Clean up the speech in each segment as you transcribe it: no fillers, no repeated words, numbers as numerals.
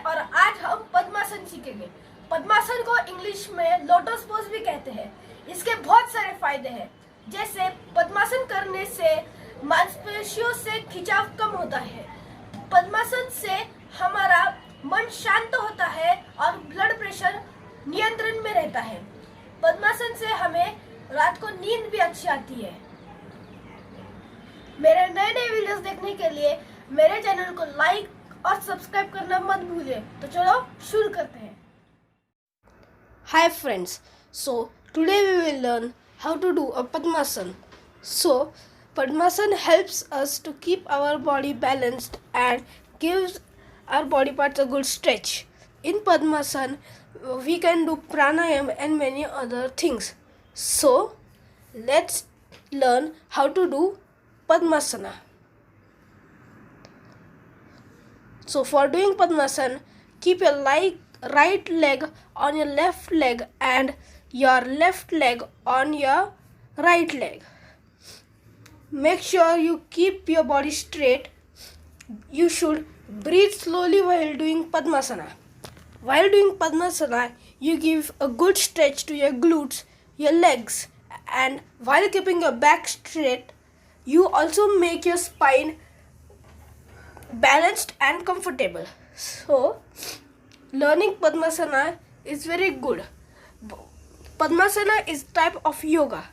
और आज हम पद्मासन सीखेंगे। पद्मासन को इंग्लिश में लोटस पोज भी कहते हैं। इसके बहुत सारे फायदे हैं, जैसे पद्मासन करने से मांसपेशियों से खिंचाव कम होता है। पद्मासन से हमारा मन शांत होता है और ब्लड प्रेशर नियंत्रण में रहता है। पद्मासन से हमें रात को नींद भी अच्छी आती है। मेरे नए नए वीडियोस देखने के लिए मेरे चैनल को लाइक और सब्सक्राइब करना मत भूलिए। तो चलो शुरू करते हैं। Hi friends, so today we will learn how to do a Padmasana. So Padmasana helps us to keep our body balanced and gives our body parts a good stretch. In Padmasana we can do pranayam and many other things. So let's learn how to do Padmasana. So for doing Padmasana, keep your right leg on your left leg and your left leg on your right leg. Make sure you keep your body straight. You should breathe slowly while doing Padmasana. While doing Padmasana, you give a good stretch to your glutes, your legs, and while keeping your back straight, you also make your spine balanced and comfortable. So learning Padmasana is very good. Padmasana is type of yoga.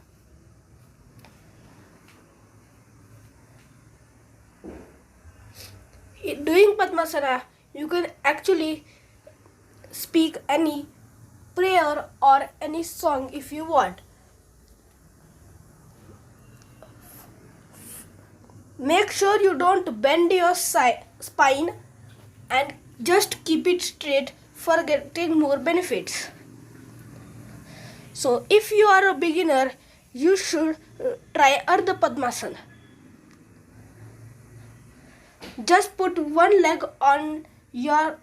Doing Padmasana, you can actually speak any prayer or any song if you want. Make sure you don't bend your spine and just keep it straight for getting more benefits. So if you are a beginner, you should try Ardha Padmasana. Just put one leg on your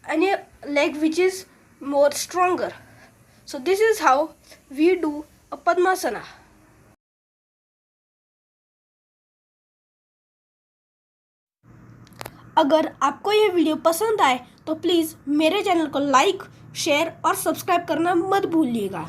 any leg which is more stronger. So this is how we do a Padmasana. अगर आपको ये video पसंद आए तो please मेरे channel को like, share और subscribe करना मत भूलिएगा।